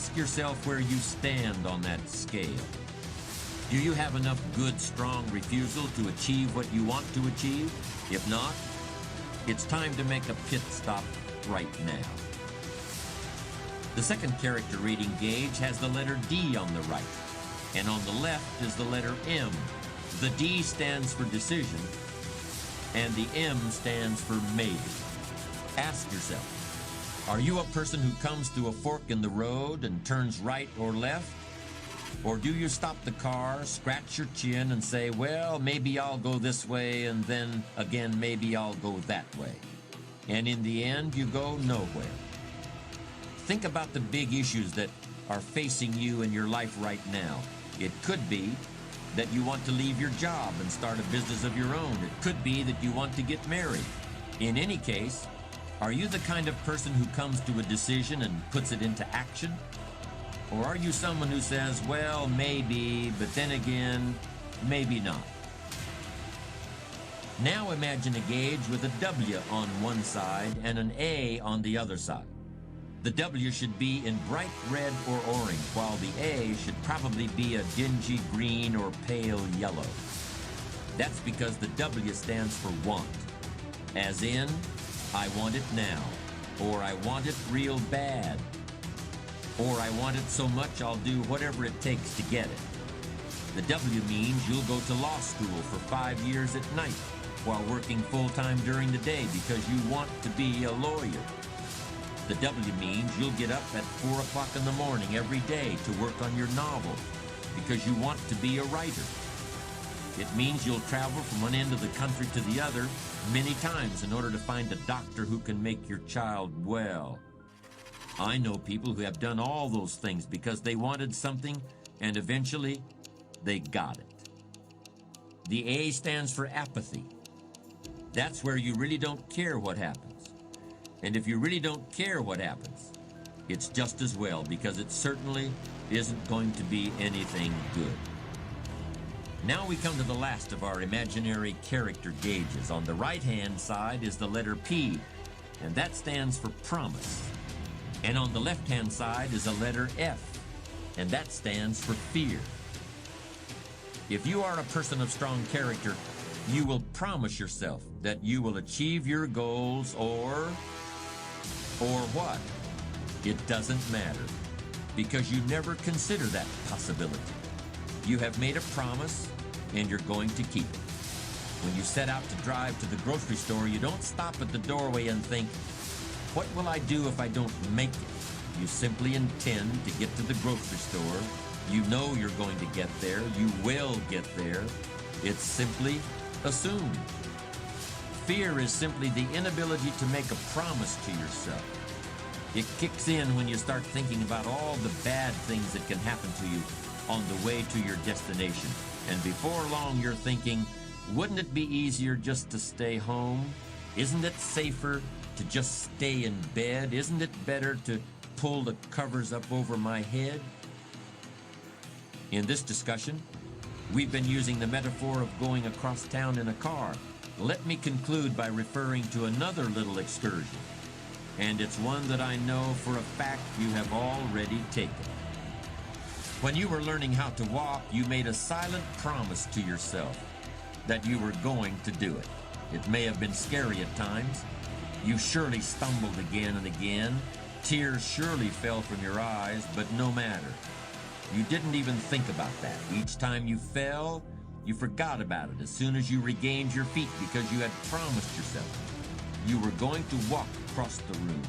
ask yourself where you stand on that scale. Do you have enough good, strong refusal to achieve what you want to achieve? If not, it's time to make a pit stop right now. The second character rating gauge has the letter D on the right, and on the left is the letter M. The D stands for decision, and the M stands for maybe. Ask yourself, are you a person who comes to a fork in the road and turns right or left? Or do you stop the car, scratch your chin, and say, well, maybe I'll go this way, and then again, maybe I'll go that way. And in the end, you go nowhere. Think about the big issues that are facing you in your life right now. It could be that you want to leave your job and start a business of your own. It could be that you want to get married. In any case, are you the kind of person who comes to a decision and puts it into action? Or are you someone who says, well, maybe, but then again, maybe not? Now imagine a gauge with a W on one side and an A on the other side. The W should be in bright red or orange, while the A should probably be a dingy green or pale yellow. That's because the W stands for want, as in, I want it now, or I want it real bad, or I want it so much I'll do whatever it takes to get it. The W means you'll go to law school for 5 years at night while working full-time during the day because you want to be a lawyer. The W means you'll get up at 4 o'clock in the morning every day to work on your novel because you want to be a writer. It means you'll travel from one end of the country to the other many times in order to find a doctor who can make your child well. I know people who have done all those things because they wanted something and eventually they got it. The A stands for apathy. That's where you really don't care what happens. And if you really don't care what happens, it's just as well because it certainly isn't going to be anything good. Now we come to the last of our imaginary character gauges. On the right-hand side is the letter P, and that stands for promise. And on the left-hand side is a letter F, and that stands for fear. If you are a person of strong character, you will promise yourself that you will achieve your goals or what? It doesn't matter, because you never consider that possibility. You have made a promise, and you're going to keep it. When you set out to drive to the grocery store, you don't stop at the doorway and think, what will I do if I don't make it? You simply intend to get to the grocery store. You know you're going to get there. You will get there. It's simply assumed. Fear is simply the inability to make a promise to yourself. It kicks in when you start thinking about all the bad things that can happen to you on the way to your destination. And before long, you're thinking, wouldn't it be easier just to stay home? Isn't it safer to just stay in bed? Isn't it better to pull the covers up over my head? In this discussion, we've been using the metaphor of going across town in a car. Let me conclude by referring to another little excursion, and it's one that I know for a fact you have already taken. When you were learning how to walk, you made a silent promise to yourself that you were going to do it. It may have been scary at times. You surely stumbled again and again. Tears surely fell from your eyes, but no matter. You didn't even think about that. Each time you fell, you forgot about it as soon as you regained your feet because you had promised yourself you were going to walk across the room.